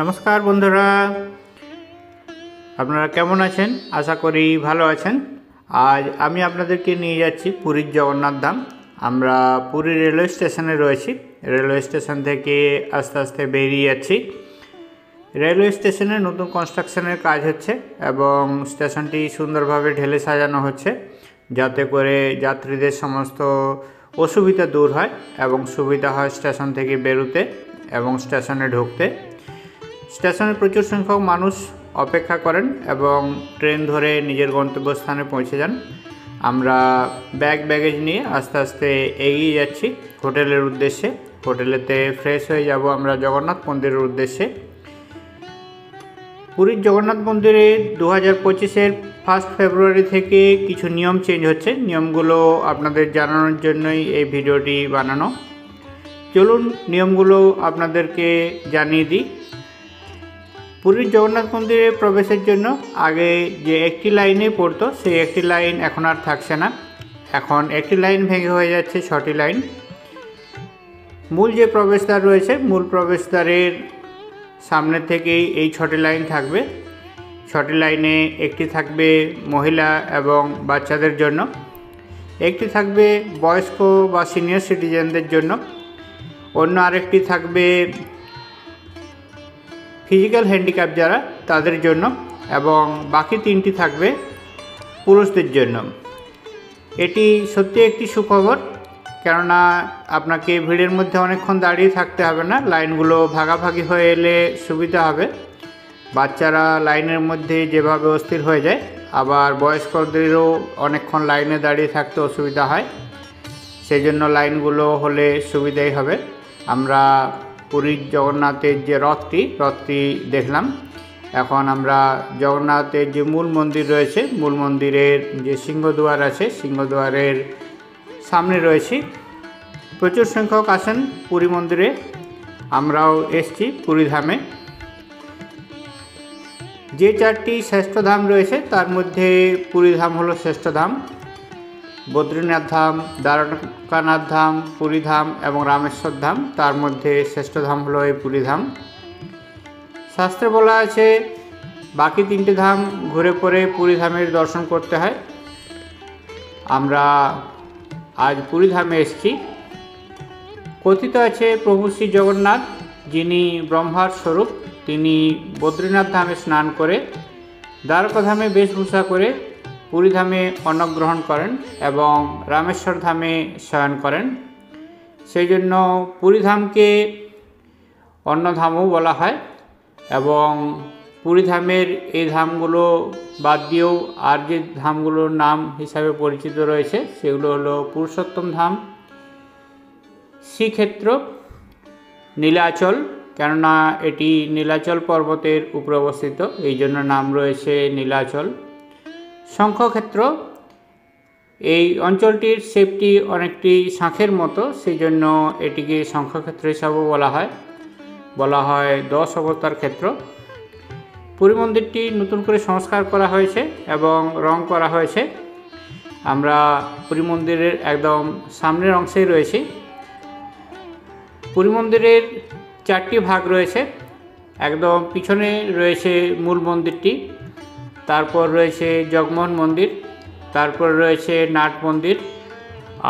নমস্কার বন্ধুরা, আপনারা কেমন আছেন? আশা করি ভালো আছেন। আজ আমি আপনাদেরকে নিয়ে যাচ্ছি পুরীর জগন্নাথ ধাম। আমরা পুরী রেলওয়ে স্টেশনে রয়েছি। রেলওয়ে স্টেশন থেকে আস্তে আস্তে বেরিয়ে যাচ্ছি। রেলওয়ে স্টেশনে নতুন কনস্ট্রাকশনের কাজ হচ্ছে এবং স্টেশনটি সুন্দরভাবে ঢেলে সাজানো হচ্ছে, যাতে করে যাত্রীদের সমস্ত অসুবিধা দূর হয় এবং সুবিধা হয় স্টেশন থেকে বেরোতে এবং স্টেশনে ঢুকতে। স্টেশনে প্রচুর সংখ্যক মানুষ অপেক্ষা করেন এবং ট্রেন ধরে নিজের গন্তব্যস্থানে পৌঁছে যান। আমরা ব্যাগেজ নিয়ে আস্তে আস্তে এগিয়ে যাচ্ছি হোটেলের উদ্দেশ্যে। হোটেলেতে ফ্রেশ হয়ে যাব আমরা জগন্নাথ মন্দিরের উদ্দেশ্যে। পুরীর জগন্নাথ মন্দিরে 2025-এর 1 ফেব্রুয়ারি থেকে কিছু নিয়ম চেঞ্জ হচ্ছে। নিয়মগুলো আপনাদের জানানোর জন্যই এই ভিডিওটি বানানো। চলুন নিয়মগুলো আপনাদেরকে জানিয়ে দিই। পুরীর জগন্নাথ মন্দিরে প্রবেশের জন্য আগে যে একটি লাইনে পড়তো, সেই একটি লাইন এখন আর থাকছে না। এখন একটি লাইন ভেঙে হয়ে যাচ্ছে 6টি লাইন। মূল যে প্রবেশদ্বার রয়েছে, মূল প্রবেশদ্বারের সামনে থেকেই এই 6টি লাইন থাকবে। 6টি লাইনে একটি থাকবে মহিলা এবং বাচ্চাদের জন্য, একটি থাকবে বয়স্ক বা সিনিয়র সিটিজেনদের জন্য, অন্য আরেকটি থাকবে ফিজিক্যাল হ্যান্ডিক্যাপ যারা তাদের জন্য, এবং বাকি 3টি থাকবে পুরুষদের জন্য। এটি সত্যি একটি সুখবর, কেননা আপনাকে ভিড়ের মধ্যে অনেকক্ষণ দাঁড়িয়ে থাকতে হবে না। লাইনগুলো ভাগাভাগি হয়ে এলে সুবিধা হবে। বাচ্চারা লাইনের মধ্যে যেভাবে অস্থির হয়ে যায়, আবার বয়স্কদেরও অনেকক্ষণ লাইনে দাঁড়িয়ে থাকতে অসুবিধা হয়। সেই জন্য লাইনগুলো হলে সুবিধাই হবে। আমরা পুরীর জগন্নাথের যে রথটি দেখলাম। এখন আমরা জগন্নাথের যে মূল মন্দির রয়েছে, মূল মন্দিরের যে সিংহদ্বার আছে, সিংহদ্বারের সামনে রয়েছি। প্রচুর সংখ্যক আসেন পুরী মন্দিরে। আমরাও এসছি পুরী ধামে। যে 4টি শ্রেষ্ঠ ধাম রয়েছে তার মধ্যে পুরী ধাম হলো শ্রেষ্ঠ ধাম। বদ্রীনাথ ধাম, দ্বারকানাথ ধাম, পুরী ধাম এবং রামেশ্বর ধাম, তার মধ্যে শ্রেষ্ঠ ধাম হলো এই পুরী ধাম। শাস্ত্রে বলা আছে বাকি 3টে ধাম ঘুরে পরে পুরী ধামের দর্শন করতে হয়। আমরা আজ পুরী ধামে এসেছি। কথিত আছে প্রভু শ্রী জগন্নাথ, যিনি ব্রহ্মার স্বরূপ, তিনি বদ্রীনাথ ধামে স্নান করে দ্বারকা ধামে বেশভূষা করে পুরী ধামে অন্নগ্রহণ করেন এবং রামেশ্বর ধামে শয়ন করেন। সেই জন্য পুরী ধামকে অন্নধামও বলা হয়। এবং পুরী ধামের এই ধামগুলো বাদ দিয়েও আর যে ধামগুলোর নাম হিসাবে পরিচিত রয়েছে সেগুলো হলো পুরুষোত্তম ধাম, শ্রীক্ষেত্র, নীলাচল, কেননা এটি নীলাচল পর্বতের উপরে অবস্থিত, এই জন্য নাম রয়েছে নীলাচল, শঙ্খক্ষেত্র। এই অঞ্চলটির শেপটি অনেকটি শাঁখের মতো, সেই জন্য এটিকে শঙ্খক্ষেত্র হিসাবেও বলা হয় 10 অবতার ক্ষেত্র। পুরী মন্দিরটি নতুন করে সংস্কার করা হয়েছে এবং রং করা হয়েছে। আমরা পুরী মন্দিরের একদম সামনের অংশেই রয়েছি। পুরী মন্দিরের 4টি ভাগ রয়েছে। একদম পিছনে রয়েছে মূল মন্দিরটি, তারপর রয়েছে জগমোহন মন্দির, তারপর রয়েছে নাট মন্দির,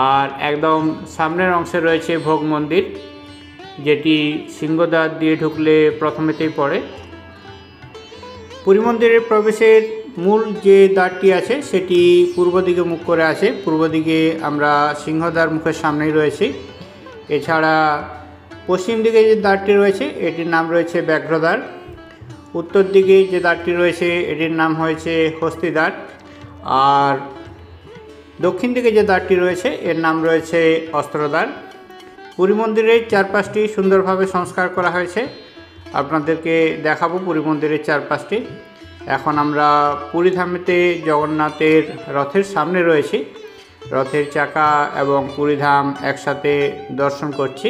আর একদম সামনের অংশে রয়েছে ভোগ মন্দির, যেটি সিংহদ্বার দিয়ে ঢুকলে প্রথমেতেই পড়ে। পুরী মন্দিরের প্রবেশের মূল যে দ্বারটি আছে সেটি পূর্ব দিকে মুখ করে আছে। পূর্ব দিকে আমরা সিংহদ্বার মুখের সামনেই রয়েছি। এছাড়া পশ্চিম দিকে যে দ্বারটি রয়েছে এটির নাম রয়েছে ব্যাঘ্রদ্বার। উত্তর দিকে যে দ্বারটি রয়েছে এটির নাম হয়েছে হস্তিদ্বার। আর দক্ষিণ দিকে যে দ্বারটি রয়েছে এর নাম রয়েছে অস্ত্রদ্বার। পুরী মন্দিরের চারপাশটি সুন্দরভাবে সংস্কার করা হয়েছে। আপনাদেরকে দেখাবো পুরী মন্দিরের চারপাশটি। এখন আমরা পুরী ধামেতে জগন্নাথের রথের সামনে রয়েছি। রথের চাকা এবং পুরী ধাম একসাথে দর্শন করছি।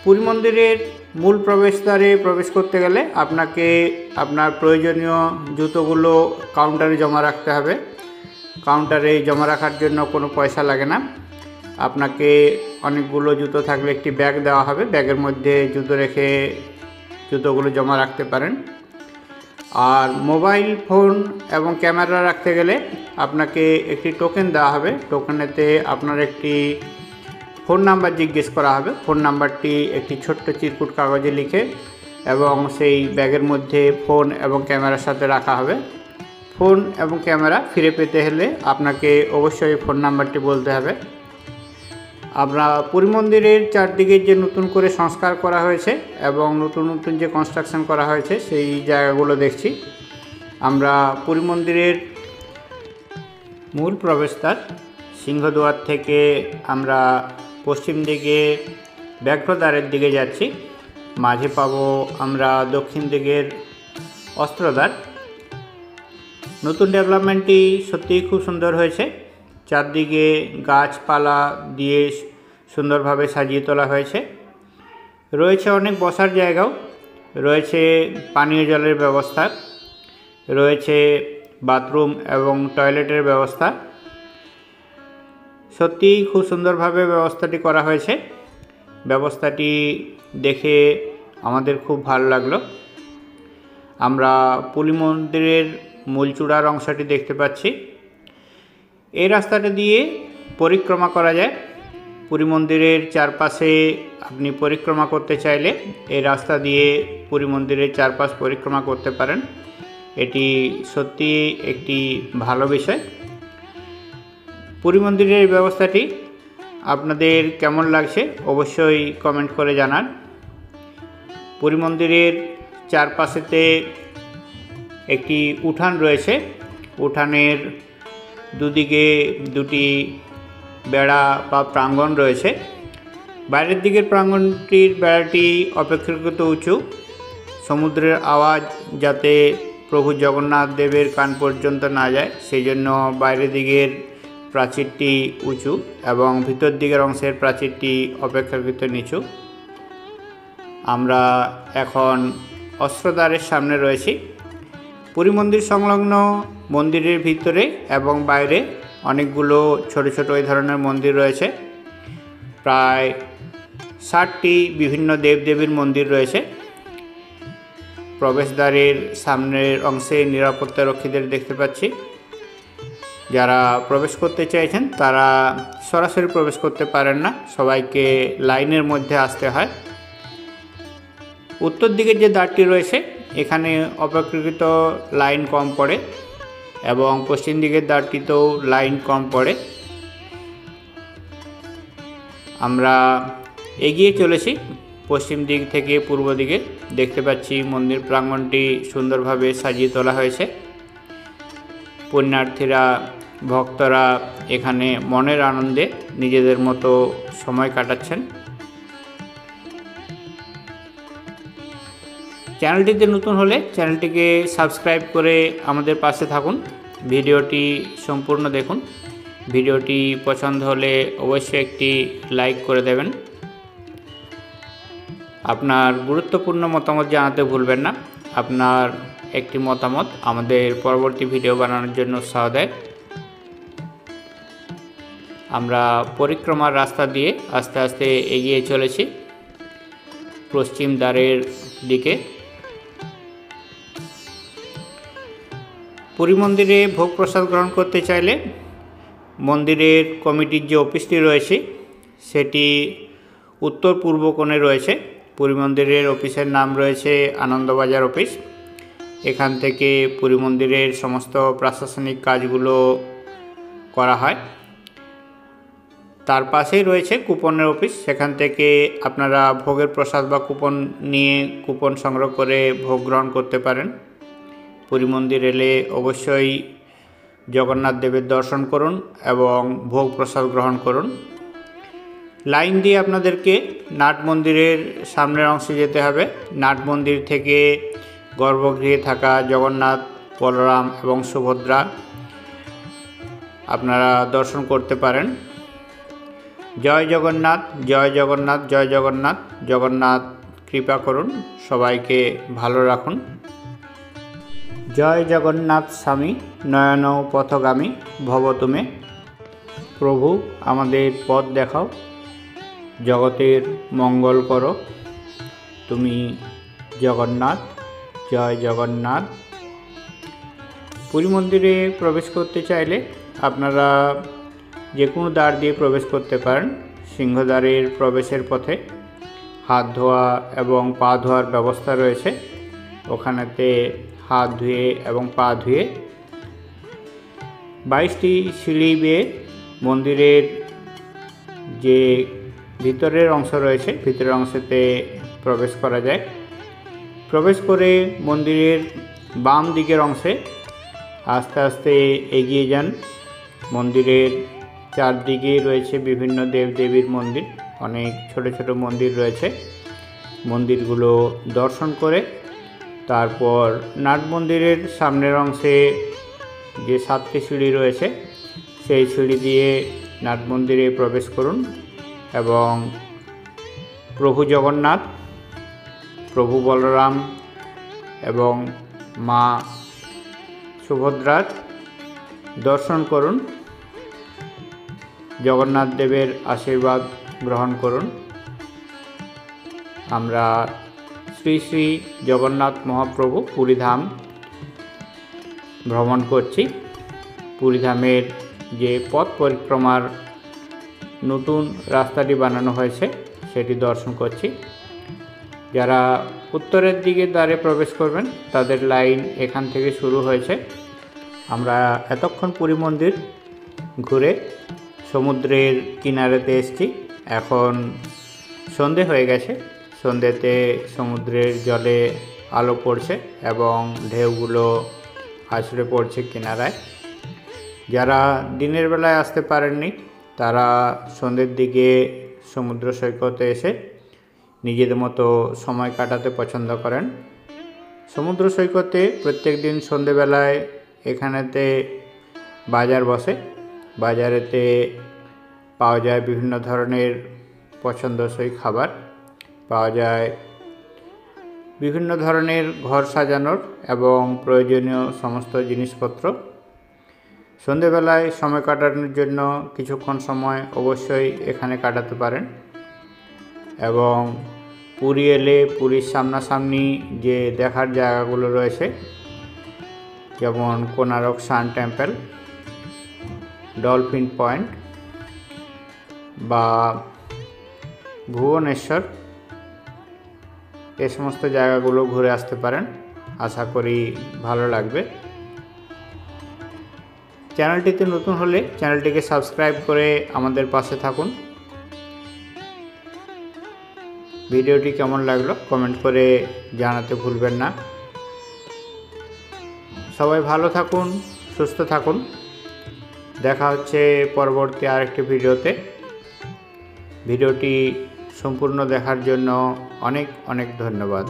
পুরী মন্দিরের মূল প্রবেশদ্বারে প্রবেশ করতে গেলে আপনাকে আপনার প্রয়োজনীয় জুতোগুলো কাউন্টারে জমা রাখতে হবে। কাউন্টারে জমা রাখার জন্য কোনো পয়সা লাগে না। আপনাকে অনেকগুলো জুতো থাকলে একটি ব্যাগ দেওয়া হবে, ব্যাগের মধ্যে জুতো রেখে জুতোগুলো জমা রাখতে পারেন। আর মোবাইল ফোন এবং ক্যামেরা রাখতে গেলে আপনাকে একটি টোকেন দেওয়া হবে। টোকেনেতে আপনার একটি ফোন নাম্বার জিজ্ঞেস করা হবে। ফোন নাম্বারটি একটি ছোট্ট চিরকুট কাগজে লিখে এবং সেই ব্যাগের মধ্যে ফোন এবং ক্যামেরার সাথে রাখা হবে। ফোন এবং ক্যামেরা ফিরে পেতে হলে আপনাকে অবশ্যই ফোন নাম্বারটি বলতে হবে। আমরা পুরী মন্দিরের চারদিকে যে নতুন করে সংস্কার করা হয়েছে এবং নতুন নতুন যে কনস্ট্রাকশন করা হয়েছে সেই জায়গাগুলো দেখছি। আমরা পুরী মন্দিরের মূল প্রবেশদ্বার সিংহদুয়ার থেকে আমরা পশ্চিম দিকে ব্যাঘ্রদ্বারের দিকে যাচ্ছি। মাঝে পাবো আমরা দক্ষিণ দিকের অস্ত্রদ্বার। নতুন ডেভেলপমেন্টটি সত্যিই খুব সুন্দর হয়েছে। চারদিকে গাছপালা দিয়ে সুন্দরভাবে সাজিয়ে তোলা হয়েছে। রয়েছে অনেক বসার জায়গাও, রয়েছে পানীয় জলের ব্যবস্থা, রয়েছে বাথরুম এবং টয়লেটের ব্যবস্থা। সত্যিই খুব সুন্দরভাবে ব্যবস্থাটি করা হয়েছে। ব্যবস্থাটি দেখে আমাদের খুব ভালো লাগলো। আমরা পুরী মন্দিরের মূল চূড়ার অংশটি দেখতে পাচ্ছি। এই রাস্তাটা দিয়ে পরিক্রমা করা যায়। পুরী মন্দিরের চারপাশে আপনি পরিক্রমা করতে চাইলে এই রাস্তা দিয়ে পুরী মন্দিরের চারপাশ পরিক্রমা করতে পারেন। এটি সত্যি একটি ভালো বিষয়। পুরী মন্দিরের এই ব্যবস্থাটি আপনাদের কেমন লাগছে অবশ্যই কমেন্ট করে জানান। পুরী মন্দিরের চারপাশেতে একটি উঠান রয়েছে। উঠানের দুদিকে দুটি বেড়া বা প্রাঙ্গণ রয়েছে। বাইরের দিকের প্রাঙ্গণটির বেড়াটি অপেক্ষাকৃত উঁচু। সমুদ্রের আওয়াজ যাতে প্রভু জগন্নাথ দেবের কান পর্যন্ত না যায় সেই জন্য বাইরের দিকের প্রাচীরটি উঁচু এবং ভিতর দিকের অংশের প্রাচীরটি অপেক্ষাকৃত নিচু। আমরা এখন অস্ত্রদ্বারের সামনে রয়েছি। পুরী মন্দির সংলগ্ন মন্দিরের ভিতরে এবং বাইরে অনেকগুলো ছোট ছোট এই ধরনের মন্দির রয়েছে। প্রায় 60টি বিভিন্ন দেবদেবীর মন্দির রয়েছে। প্রবেশদ্বারের সামনের অংশে নিরাপত্তা রক্ষীদের দেখতে পাচ্ছি। যারা প্রবেশ করতে চাইছেন তারা সরাসরি প্রবেশ করতে পারেন না, সবাইকে লাইনের মধ্যে আসতে হয়। উত্তর দিকের যে দ্বারটি রয়েছে এখানে অপেক্ষাকৃত লাইন কম পড়ে এবং পশ্চিম দিকের দ্বারটিতেও লাইন কম পড়ে। আমরা এগিয়ে চলেছি পশ্চিম দিক থেকে পূর্ব দিকে। দেখতে পাচ্ছি মন্দির প্রাঙ্গণটি সুন্দরভাবে সাজিয়ে তোলা হয়েছে। পুণ্যার্থীরা ভক্তরা এখানে মনের আনন্দে নিজেদের মতো সময় কাটাচ্ছেন। চ্যানেলটিতে নতুন হলে চ্যানেলটিকে সাবস্ক্রাইব করে আমাদের পাশে থাকুন। ভিডিওটি সম্পূর্ণ দেখুন। ভিডিওটি পছন্দ হলে অবশ্যই একটি লাইক করে দেবেন। আপনার গুরুত্বপূর্ণ মতামত জানাতে ভুলবেন না। আপনার একটি মতামত আমাদের পরবর্তী ভিডিও বানানোর জন্য উৎসাহ দেয়। আমরা পরিক্রমার রাস্তা দিয়ে আস্তে আস্তে এগিয়ে চলেছি পশ্চিম দ্বারের দিকে। পুরী মন্দিরে ভোগ প্রসাদ গ্রহণ করতে চাইলে মন্দিরের কমিটির যে অফিসটি রয়েছে সেটি উত্তর পূর্ব কোণে রয়েছে। পুরী মন্দিরের অফিসের নাম রয়েছে আনন্দবাজার অফিস। এখান থেকে পুরী মন্দিরের সমস্ত প্রশাসনিক কাজগুলো করা হয়। তার পাশেই রয়েছে কুপনের অফিস। সেখান থেকে আপনারা ভোগের প্রসাদ বা কুপন নিয়ে কুপন সংগ্রহ করে ভোগ গ্রহণ করতে পারেন। পুরী মন্দির এলে অবশ্যই জগন্নাথ দেবের দর্শন করুন এবং ভোগ প্রসাদ গ্রহণ করুন। লাইন দিয়ে আপনাদেরকে নাট মন্দিরের সামনের অংশে যেতে হবে। নাট মন্দির থেকে গর্ভগৃহে থাকা জগন্নাথ, বলরাম এবং সুভদ্রা আপনারা দর্শন করতে পারেন। জয় জগন্নাথ, জয় জগন্নাথ, জয় জগন্নাথ। জগন্নাথ কৃপা করুন, সবাইকে ভালো রাখুন। জয় জগন্নাথ স্বামী নয়ন পথগামী ভব তুমে। প্রভু আমাদের পথ দেখাও, জগতের মঙ্গল করো তুমি জগন্নাথ, জয় জগন্নাথ। পুরী মন্দিরে প্রবেশ করতে চাইলে আপনারা যে কোনো দ্বার দিয়ে প্রবেশ করতে পারেন। সিংহদ্বারের প্রবেশের পথে হাত ধোয়া এবং পা ধোয়ার ব্যবস্থা রয়েছে। ওখানেতে হাত ধুয়ে এবং পা ধুয়ে 22টি সিঁড়ি বেয়ে মন্দিরের যে ভিতরের অংশ রয়েছে, ভিতরের অংশেতে প্রবেশ করা যায়। প্রবেশ করে মন্দিরের বাম দিকের অংশে আস্তে আস্তে এগিয়ে যান। মন্দিরের চারদিকে রয়েছে বিভিন্ন দেবদেবীর মন্দির, অনেক ছোট ছোট মন্দির রয়েছে। মন্দিরগুলো দর্শন করে তারপর নাট মন্দিরের সামনের অংশে যে 7টি সিঁড়ি রয়েছে সেই সিঁড়ি দিয়ে নাট মন্দিরে প্রবেশ করুন এবং প্রভু জগন্নাথ, প্রভু বলরাম এবং মা সুভদ্রার দর্শন করুন। জগন্নাথ দেবের আশীর্বাদ গ্রহণ করুন। আমরা শ্রী শ্রী জগন্নাথ মহাপ্রভু পুরীধাম ভ্রমণ করছি। পুরীধামের যে পথ পরিক্রমার নতুন রাস্তাটি বানানো হয়েছে সেটি দর্শন করছি। যারা উত্তরের দিকে দ্বারে প্রবেশ করবেন তাদের লাইন এখান থেকে শুরু হয়েছে। আমরা এতক্ষণ পুরী মন্দির ঘুরে সমুদ্রের কিনারেতে এসেছি। এখন সন্ধে হয়ে গেছে। সন্ধেতে সমুদ্রের জলে আলো পড়ছে এবং ঢেউগুলো আছড়ে পড়ছে কিনারায়। যারা দিনের বেলায় আসতে পারেননি তারা সন্ধ্যের দিকে সমুদ্র সৈকতে এসে নিজেদের মতো সময় কাটাতে পছন্দ করেন। সমুদ্র সৈকতে প্রত্যেক দিন সন্ধেবেলায় এখানেতে বাজার বসে। বাজারেতে পাওয়া যায় বিভিন্ন ধরনের পছন্দসই খাবার, পাওয়া যায় বিভিন্ন ধরনের ঘর সাজানোর এবং প্রয়োজনীয় সমস্ত জিনিসপত্র। সন্ধেবেলায় সময় কাটানোর জন্য কিছুক্ষণ সময় অবশ্যই এখানে কাটাতে পারেন। এবং পুরী এলে পুরীর সামনাসামনি যে দেখার জায়গাগুলো রয়েছে, যেমন কোনারক সান টেম্পল, ডলফিন পয়েন্ট বা ভুবনেশ্বর, এ সমস্ত জায়গাগুলো ঘুরে আসতে পারেন। আশা করি ভালো লাগবে। চ্যানেলটিতে নতুন হলে চ্যানেলটিকে সাবস্ক্রাইব করে আমাদের পাশে থাকুন। ভিডিওটি কেমন লাগলো কমেন্ট করে জানাতে ভুলবেন না। সবাই ভালো থাকুন, সুস্থ থাকুন। দেখা হচ্ছে পরবর্তী আরেকটি ভিডিওতে। ভিডিওটি সম্পূর্ণ দেখার জন্য অনেক অনেক ধন্যবাদ।